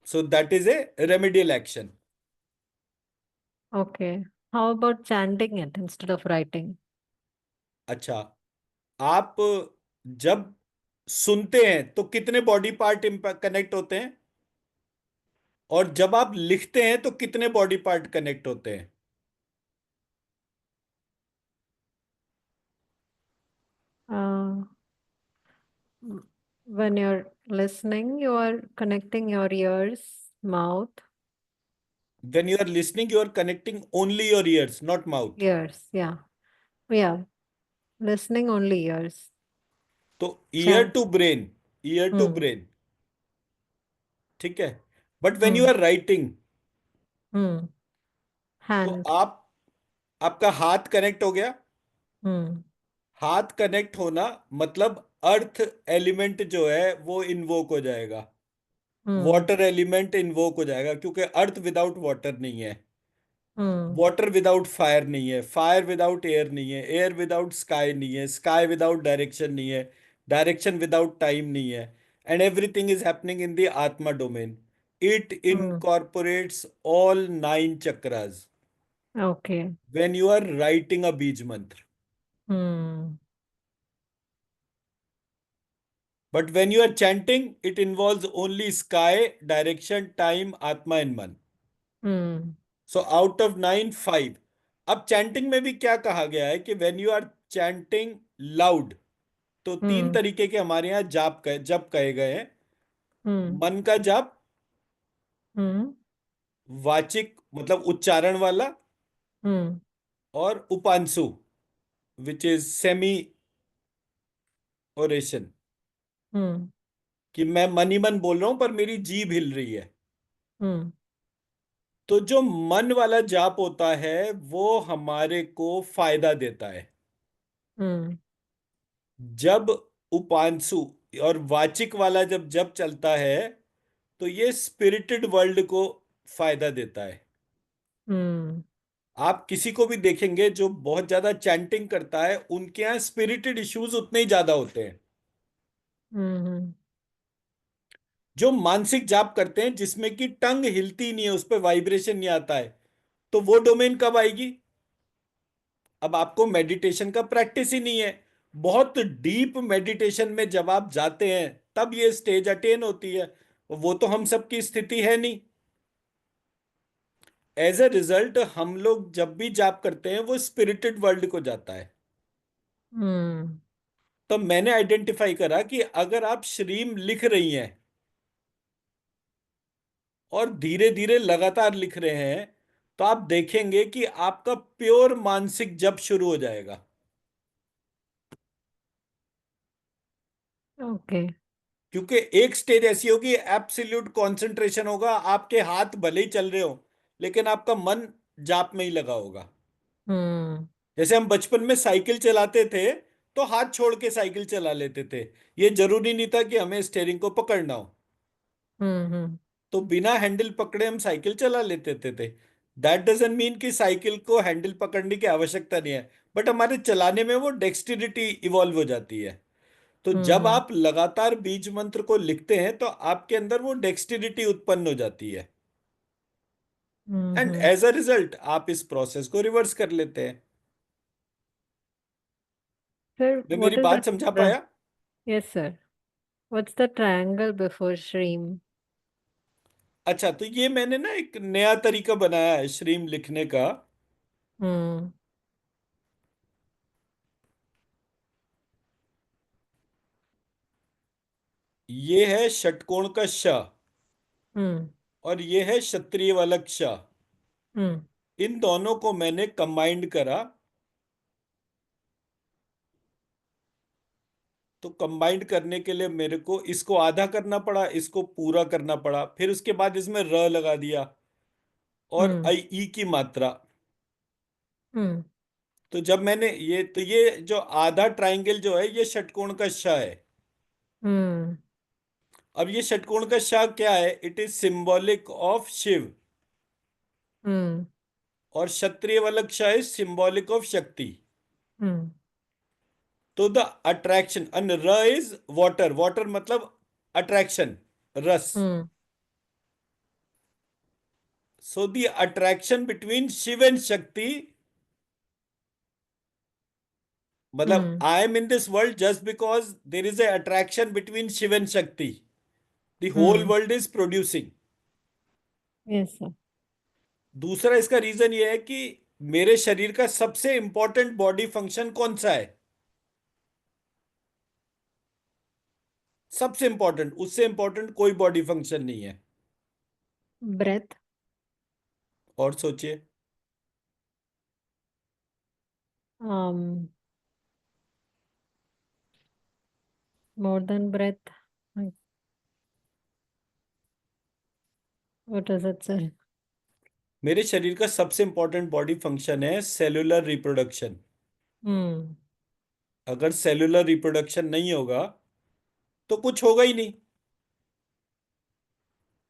So that is a remedial action. Okay. How about chanting it instead of writing? अच्छा, आप जब सुनते हैं तो कितने बॉडी पार्ट कनेक्ट होते हैं, और जब आप लिखते हैं तो कितने बॉडी पार्ट कनेक्ट होते हैं? Uh, when you're listening, you are connecting your ears, mouth. When you are listening, you are connecting only your ears, not mouth. Ears. Yeah. Yeah. Listening only ears. तो ear Chant. To brain, ear to Hmm. Brain, ठीक है। But when you Hmm. Are writing, Hmm. तो Hand. आपका हाथ connect हो गया। Hmm. हाथ connect होना मतलब अर्थ एलिमेंट जो है वो इन्वोक हो जाएगा, Hmm. वाटर एलिमेंट इन्वोक हो जाएगा, क्योंकि अर्थ विदाउट वाटर नहीं है, Hmm. वाटर विदाउट फायर नहीं है, फायर विदाउट एयर नहीं है, एयर विदाउट स्काई नहीं है, स्काई विदाउट डायरेक्शन नहीं है, डायरेक्शन विदाउट टाइम नहीं है। And everything is happening in the atma domain. It Hmm. Incorporates all 9 chakras Okay. When you are writing a beej mantra. Hmm. But when you are chanting, it involves only sky, direction, time, atma and man. Hmm. So out of 9, 5. अब chanting में भी क्या कहा गया है कि when you are chanting loud, तो तीन Hmm. तरीके के हमारे यहाँ जप कहे गए हैं। Hmm. मन का जप, Hmm. वाचिक मतलब उच्चारण वाला, Hmm. और upanshu which is semi oration, Hmm. कि मैं मन ही मन बोल रहा हूं पर मेरी जीभ हिल रही है। Hmm. तो जो मन वाला जाप होता है वो हमारे को फायदा देता है। Hmm. जब उपांशु और वाचिक वाला जब जप चलता है तो ये स्पिरिटेड वर्ल्ड को फायदा देता है। Hmm. आप किसी को भी देखेंगे जो बहुत ज्यादा चैंटिंग करता है, उनके यहाँ स्पिरिटेड इश्यूज उतने ही ज्यादा होते हैं। Hmm. जो मानसिक जाप करते हैं जिसमें कि टंग हिलती नहीं है, उस पर वाइब्रेशन नहीं आता है, तो वो डोमेन कब आएगी? अब आपको मेडिटेशन का प्रैक्टिस ही नहीं है, बहुत डीप मेडिटेशन में जब आप जाते हैं तब ये स्टेज अटेन होती है। वो तो हम सबकी स्थिति है नहीं। एज ए रिजल्ट हम लोग जब भी जाप करते हैं वो स्पिरिटेड वर्ल्ड को जाता है। Hmm. तो मैंने आइडेंटिफाई करा कि अगर आप श्रीम लिख रही हैं और धीरे धीरे लगातार लिख रहे हैं, तो आप देखेंगे कि आपका प्योर मानसिक जप शुरू हो जाएगा। Okay. क्योंकि एक स्टेज ऐसी होगी, एब्सोल्यूट कंसंट्रेशन होगा, आपके हाथ भले ही चल रहे हो लेकिन आपका मन जाप में ही लगा होगा। Hmm. जैसे हम बचपन में साइकिल चलाते थे तो हाथ छोड़ के साइकिल चला लेते थे, ये जरूरी नहीं था कि हमें स्टेयरिंग को पकड़ना हो, Hmm. तो बिना हैंडल पकड़े हम साइकिल चला लेते थे। दैट डजंट मीन कि साइकिल को हैंडल पकड़ने की आवश्यकता नहीं है, बट हमारे चलाने में वो डेक्सटेरिटी इवॉल्व हो जाती है। तो जब Hmm. आप लगातार बीज मंत्र को लिखते हैं तो आपके अंदर वो डेक्सटेरिटी उत्पन्न हो जाती है, and Hmm. As a result आप इस प्रोसेस को रिवर्स कर लेते हैं। Sir, मैं मेरी what is बात that? समझा पाया? Yes, sir. What's the triangle before Shreem? अच्छा, तो ये मैंने ना एक नया तरीका बनाया है श्रीम लिखने का। Hmm. ये है षटकोण का श, Hmm. और ये है क्षत्रिय वाला क्ष। Hmm. इन दोनों को मैंने कंबाइंड करा। तो कंबाइंड करने के लिए मेरे को इसको आधा करना पड़ा, इसको पूरा करना पड़ा, फिर उसके बाद इसमें र लगा दिया और Hmm. आई ई की मात्रा। Hmm. तो जब मैंने ये जो आधा ट्रायंगल जो है ये षटकोण का श है। Hmm. अब ये षटकोण का श क्या है? It is symbolic of Shiva, Hmm. और क्षत्रिय वाला क्ष is symbolic of Shakti. Hmm. तो द अट्रैक्शन, एंड र इज वाटर, वाटर मतलब अट्रैक्शन, रस। Hmm. So the attraction between Shiva and Shakti, मतलब Hmm. I am in this world just because there is a attraction between Shiva and Shakti, the whole Hmm. World is producing. Yes, sir. दूसरा इसका reason ये है कि मेरे शरीर का सबसे इंपॉर्टेंट बॉडी फंक्शन कौन सा है? सबसे इंपॉर्टेंट, उससे इंपॉर्टेंट कोई बॉडी फंक्शन नहीं है। Breath. और सोचिए। Um, more than breath. Like, what is it, sir? मेरे शरीर का सबसे इंपॉर्टेंट बॉडी फंक्शन है सेलुलर रिप्रोडक्शन। Hmm. अगर सेलुलर रिप्रोडक्शन नहीं होगा तो कुछ होगा ही नहीं।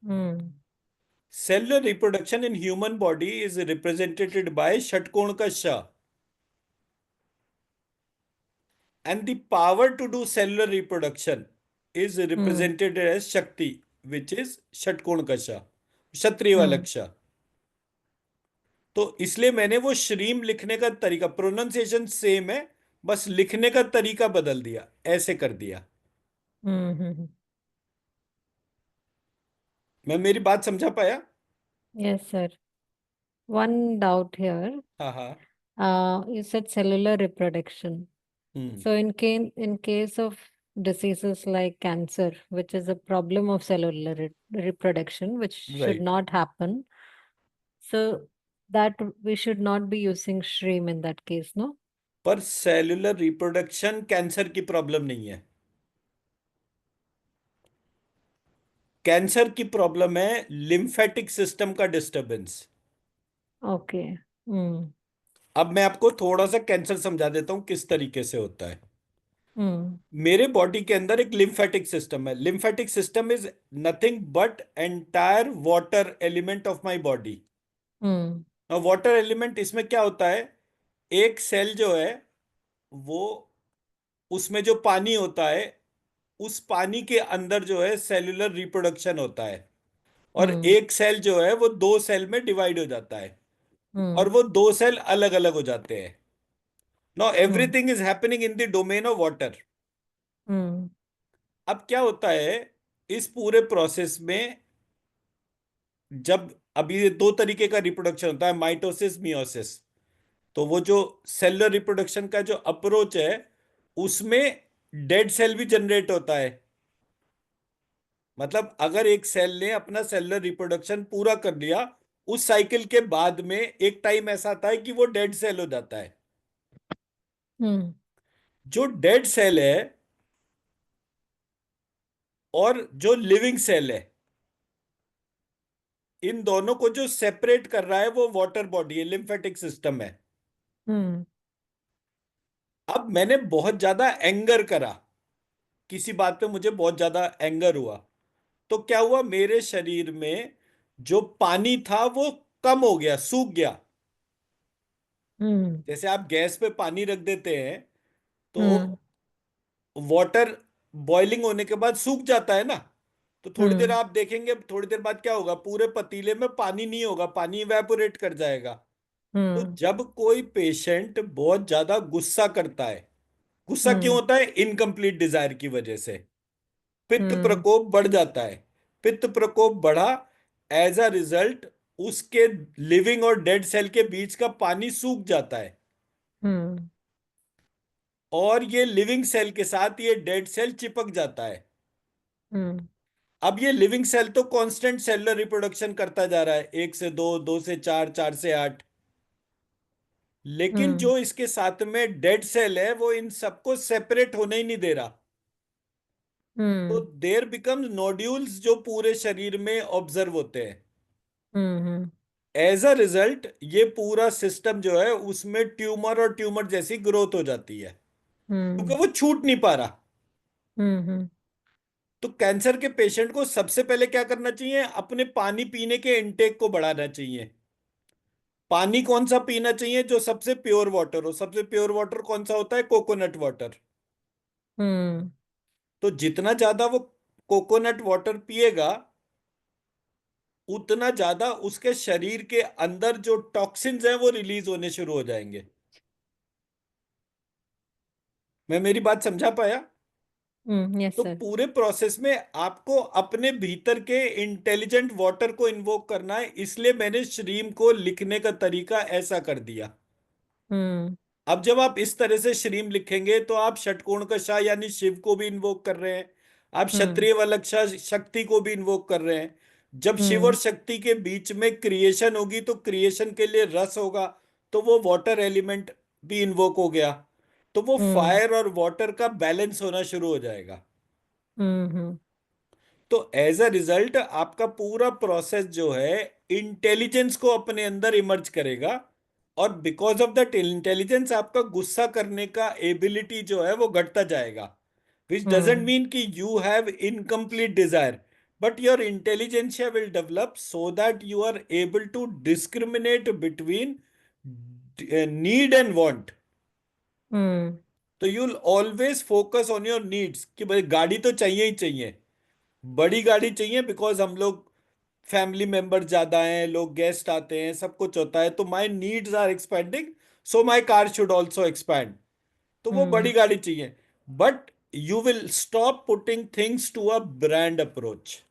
Hmm. Cellular reproduction in human body is represented by षटकोण का श, and the power to do cellular reproduction is Hmm. represented as shakti, which is षटकोण का श, क्षत्रिय वाला Hmm. क्ष। तो इसलिए मैंने वो श्रीम लिखने का तरीका, प्रोनाउंसिएशन सेम है, बस लिखने का तरीका बदल दिया, ऐसे कर दिया। Hmm. Hmm. मैं मेरी बात समझा पाया? Yes, sir. One doubt here. हाँ हाँ। You said cellular reproduction. Hmm. So in case of diseases like cancer, which is a problem of cellular reproduction, which should right. not happen, so that we should not be using shrimp in that case, no? पर cellular reproduction cancer की problem नहीं है। Cancer की problem है lymphatic system का disturbance. Okay. Hmm. अब मैं आपको थोड़ा सा कैंसर समझा देता हूं किस तरीके से होता है। Hmm. मेरे बॉडी के अंदर एक लिम्फेटिक सिस्टम है। Lymphatic system is nothing but entire water element of my body. Hmm. Water element इसमें क्या होता है, एक सेल जो है वो, उसमें जो पानी होता है, उस पानी के अंदर जो है सेलुलर रिप्रोडक्शन होता है। और Hmm. एक सेल जो है वो दो सेल में डिवाइड हो जाता है, और Hmm. वो दो सेल अलग अलग हो जाते हैं। Now Hmm. Everything is happening in the domain of water. Hmm. अब क्या होता है इस पूरे प्रोसेस में, जब अभी ये दो तरीके का रिप्रोडक्शन होता है, माइटोसिस मियोसिस। तो वो जो सेलुलर रिप्रोडक्शन का जो अप्रोच है, उसमें डेड सेल भी जनरेट होता है। मतलब अगर एक सेल ने अपना सेलुलर रिप्रोडक्शन पूरा कर लिया, उस साइकिल के बाद में एक टाइम ऐसा आता है कि वो डेड सेल हो जाता है। Hmm. जो डेड सेल है और जो लिविंग सेल है, इन दोनों को जो सेपरेट कर रहा है वो वाटर बॉडी है, लिम्फेटिक सिस्टम है। Hmm. अब मैंने बहुत ज्यादा एंगर करा, किसी बात पे मुझे बहुत ज्यादा एंगर हुआ, तो क्या हुआ, मेरे शरीर में जो पानी था वो कम हो गया, सूख गया। Hmm. जैसे आप गैस पे पानी रख देते हैं तो Hmm. वाटर बॉइलिंग होने के बाद सूख जाता है ना। तो थोड़ी देर Hmm. आप देखेंगे, थोड़ी देर बाद क्या होगा, पूरे पतीले में पानी नहीं होगा, पानी इवेपोरेट कर जाएगा। तो Hmm. जब कोई पेशेंट बहुत ज्यादा गुस्सा करता है, गुस्सा क्यों Hmm. होता है, इनकम्प्लीट डिजायर की वजह से, पित्त Hmm. प्रकोप बढ़ जाता है। पित्त प्रकोप बढ़ा, एज अ रिजल्ट उसके लिविंग और डेड सेल के बीच का पानी सूख जाता है, Hmm. और ये लिविंग सेल के साथ ये डेड सेल चिपक जाता है। Hmm. अब ये लिविंग सेल तो कांस्टेंट सेलुलर रिप्रोडक्शन करता जा रहा है, एक से दो, दो से चार, चार से आठ। लेकिन Hmm. जो इसके साथ में डेड सेल है वो इन सबको सेपरेट होने ही नहीं दे रहा। तो Hmm. देयर बिकम्स नोड्यूल्स जो पूरे शरीर में ऑब्जर्व होते हैं। Hmm. एज अ रिजल्ट ये पूरा सिस्टम जो है उसमें ट्यूमर और ट्यूमर जैसी ग्रोथ हो जाती है, क्योंकि Hmm. वो छूट नहीं पा रहा। Hmm. तो कैंसर के पेशेंट को सबसे पहले क्या करना चाहिए, अपने पानी पीने के इनटेक को बढ़ाना चाहिए। पानी कौन सा पीना चाहिए, जो सबसे प्योर वाटर हो। सबसे प्योर वाटर कौन सा होता है, कोकोनट वाटर। Hmm. तो जितना ज्यादा वो कोकोनट वाटर पिएगा, उतना ज्यादा उसके शरीर के अंदर जो टॉक्सिन्स हैं वो रिलीज होने शुरू हो जाएंगे। मैं मेरी बात समझा पाया? Yes, तो sir. पूरे प्रोसेस में आपको अपने भीतर के इंटेलिजेंट वाटर को इन्वोक करना है, इसलिए मैंने श्रीम को लिखने का तरीका ऐसा कर दिया। Hmm. अब जब आप इस तरह से श्रीम लिखेंगे तो आप षटकोण का शाह यानी शिव को भी इन्वोक कर रहे हैं, आप Hmm. क्षत्रिय वलक्षा शक्ति को भी इन्वोक कर रहे हैं। जब शिव और हम्म शक्ति के बीच में क्रिएशन होगी तो क्रिएशन के लिए रस होगा, तो वो वाटर एलिमेंट भी इन्वोक हो गया, तो वो हम्म फायर और वाटर का बैलेंस होना शुरू हो जाएगा। हम्म तो एज अ रिजल्ट आपका पूरा प्रोसेस जो है इंटेलिजेंस को अपने अंदर इमर्ज करेगा, और बिकॉज ऑफ दैट इंटेलिजेंस आपका गुस्सा करने का एबिलिटी जो है वो घटता जाएगा, विच डजेंट हम्म मीन कि you have incomplete desire, but your intelligentsia will develop so that you are able to discriminate between need and want. हम्म तो you will always focus on your needs कि भाई गाड़ी तो चाहिए ही चाहिए, बड़ी गाड़ी चाहिए बिकॉज हम लोग फैमिली मेंबर ज्यादा हैं, लोग गेस्ट आते हैं, सब कुछ होता है, तो my needs are expanding, so my car should also expand. तो वो बड़ी हम्म गाड़ी चाहिए, but you will stop putting things to a brand approach.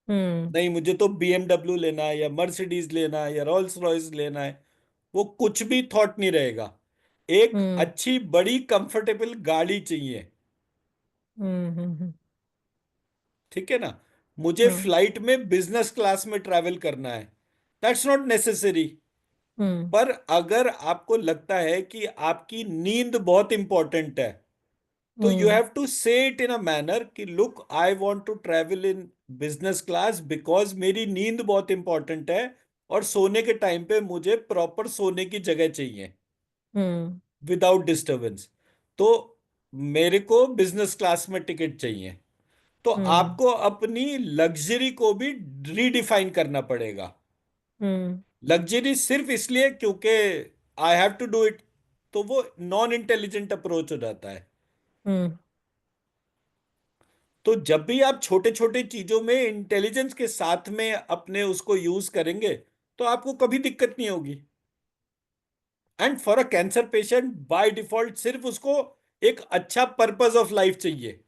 हम्म नहीं मुझे तो बीएमडब्ल्यू लेना है या मर्सिडीज लेना है या रोल्स रॉयस लेना है, वो कुछ भी थॉट नहीं रहेगा। एक हम्म अच्छी बड़ी कंफर्टेबल गाड़ी चाहिए, हम्म ठीक है ना। मुझे हम्म फ्लाइट में बिजनेस क्लास में ट्रैवल करना है, दैट्स नॉट नेसेसरी। हम्म पर अगर आपको लगता है कि आपकी नींद बहुत इंपॉर्टेंट है, तो you hmm have to say it in a manner कि look I want to travel in business class because मेरी नींद बहुत इंपॉर्टेंट है, और सोने के टाइम पे मुझे प्रॉपर सोने की जगह चाहिए हम्म विदाउट डिस्टरबेंस। तो मेरे को बिजनेस क्लास में टिकट चाहिए। तो हम्म आपको अपनी लग्जरी को भी रीडिफाइन करना पड़ेगा। हम्म लग्जरी सिर्फ इसलिए क्योंकि I have to do it, तो वो नॉन इंटेलिजेंट अप्रोच हो जाता है। हम्म तो जब भी आप छोटे छोटे चीजों में इंटेलिजेंस के साथ में अपने उसको यूज करेंगे, तो आपको कभी दिक्कत नहीं होगी। And for a cancer patient by default सिर्फ उसको एक अच्छा पर्पस ऑफ लाइफ चाहिए।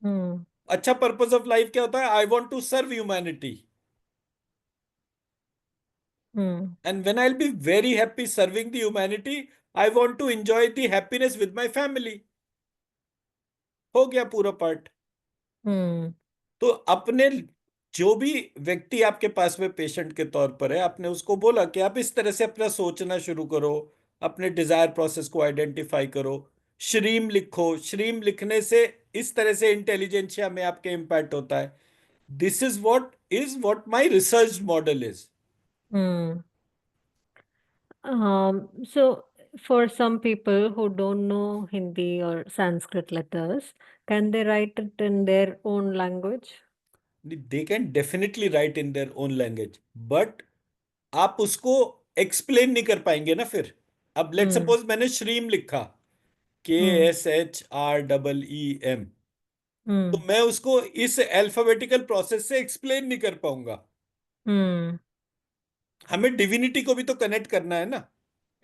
हम्म अच्छा पर्पस ऑफ लाइफ क्या होता है? I want to serve humanity, hmm and when I'll be very happy serving the humanity, I want to enjoy the happiness with my family। हो गया पूरा पार्ट। हम्म तो अपने जो भी व्यक्ति आपके पास में पेशेंट के तौर पर है, आपने उसको बोला कि आप इस तरह से अपना सोचना शुरू करो, अपने डिजायर प्रोसेस को आइडेंटिफाई करो, श्रीम लिखो, श्रीम लिखने से इस तरह से इंटेलिजेंशिया में आपके इम्पैक्ट होता है। This is what my research model is. Hmm so for some people who don't know Hindi or Sanskrit letters, can they write it in their own language? They can definitely right in their own language, but आप उसको explain नहीं कर पाएंगे ना फिर। अब late Hmm. Suppose मैंने श्रीम लिखा, Hmm. KSHREEM, तो Hmm. मैं उसको इस अल्फाबेटिकल प्रोसेस से एक्सप्लेन नहीं कर पाऊंगा। Hmm. हमें डिविनिटी को भी तो कनेक्ट करना है ना।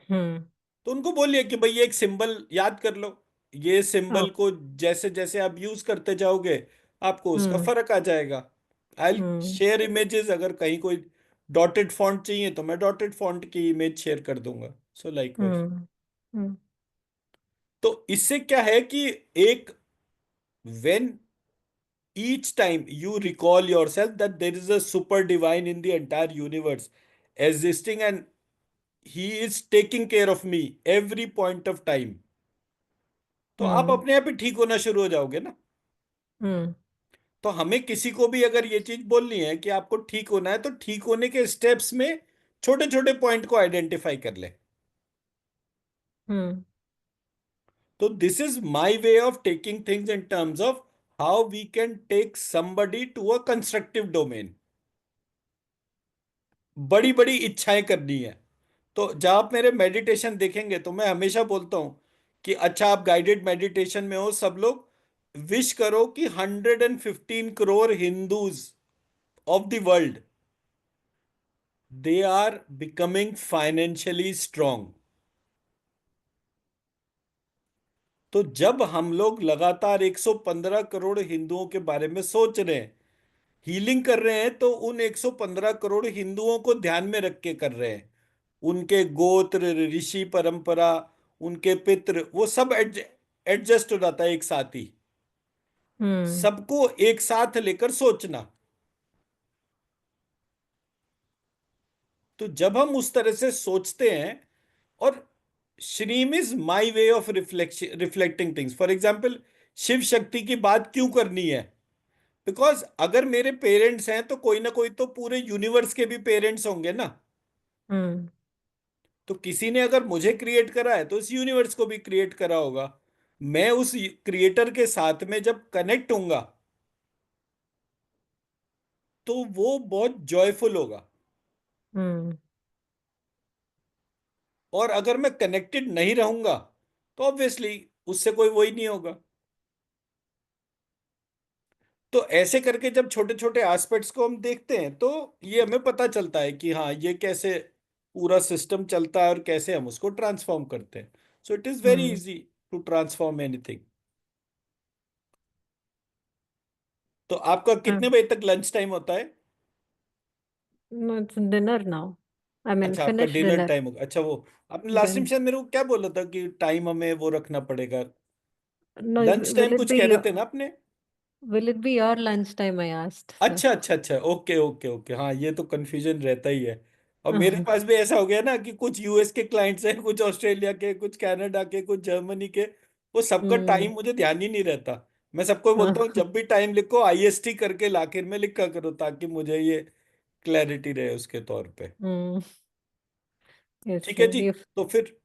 Hmm. तो उनको बोलिए कि भाई ये एक सिंबल याद कर लो, ये सिंबल Oh. को जैसे जैसे आप यूज करते जाओगे आपको उसका Hmm. फर्क आ जाएगा। आई Hmm. शेयर इमेजेस, अगर कहीं कोई डॉटेड फॉन्ट चाहिए तो मैं डॉटेड फॉन्ट की इमेज शेयर कर दूंगा, सो लाइकवाइज। Hmm. Hmm. तो इससे क्या है कि एक when each time you recall yourself that there is a super divine in the entire universe existing, and he is taking care of me every point of time, तो आप Hmm. अपने आप ही ठीक होना शुरू हो जाओगे ना। Hmm. तो हमें किसी को भी अगर ये चीज बोलनी है कि आपको ठीक होना है, तो ठीक होने के स्टेप्स में छोटे छोटे पॉइंट को आइडेंटिफाई कर ले। Hmm. तो this is my way of taking things in terms of how we can take somebody to a constructive domain. बड़ी बड़ी इच्छाएं करनी है। तो जब आप मेरे मेडिटेशन देखेंगे तो मैं हमेशा बोलता हूं कि अच्छा आप गाइडेड मेडिटेशन में हो, सब लोग विश करो कि 115 crore Hindus of the world they are becoming financially strong. तो जब हम लोग लगातार 115 करोड़ हिंदुओं के बारे में सोच रहे हैं, हीलिंग कर रहे हैं, तो उन 115 करोड़ हिंदुओं को ध्यान में रख के कर रहे हैं। उनके गोत्र, ऋषि परंपरा, उनके पितृ, वो सब एडजस्ट हो जाता है एक साथ ही। Hmm. सबको एक साथ लेकर सोचना। तो जब हम उस तरह से सोचते हैं, और श्रीम is my way of reflecting things. For example, Shiv Shakti की बात क्यों करनी है? बिकॉज अगर मेरे पेरेंट्स हैं तो कोई ना कोई तो पूरे यूनिवर्स के भी पेरेंट्स होंगे ना। हम्म तो किसी ने अगर मुझे क्रिएट करा है तो इस यूनिवर्स को भी क्रिएट करा होगा। मैं उस क्रिएटर के साथ में जब कनेक्ट होऊंगा तो वो बहुत जॉयफुल होगा। हम्म और अगर मैं कनेक्टेड नहीं रहूंगा तो ऑब्वियसली उससे कोई वही नहीं होगा। तो ऐसे करके जब छोटे छोटे एस्पेक्ट्स को हम देखते हैं तो ये हमें पता चलता है कि हाँ, ये कैसे पूरा सिस्टम चलता है और कैसे हम उसको ट्रांसफॉर्म करते हैं। So it is very hmm easy to transform anything. तो आपका कितने बजे तक लंच टाइम होता है? No, it's dinner now. I mean, अच्छा, आपका finish डिनर dinner. टाइम होगा। अच्छा, वो आपने लास्ट टाइम Then, शायद मेरे को क्या बोला था कि टाइम हमें वो रखना पड़ेगा। no, लंच टाइम कुछ कह रहे थे ना आपने? will it be your lunch time? I asked, sir. अच्छा अच्छा अच्छा, ओके ओके ओके, हाँ, ये तो कंफ्यूजन रहता ही है। और मेरे पास भी ऐसा हो गया ना कि कुछ यूएस के क्लाइंट्स हैं, कुछ ऑस्ट्रेलिया के, कुछ कनाडा के, कुछ जर्मनी के। वो सबका Hmm. टाइम मुझे ध्यान ही नहीं रहता। मैं सबको बोलता हूँ हाँ, जब भी टाइम लिखो आईएसटी करके लाखिर में लिखा करो, ताकि मुझे ये क्लैरिटी रहे उसके तौर पे। Hmm. Yes, ठीक है sir. जी। If तो फिर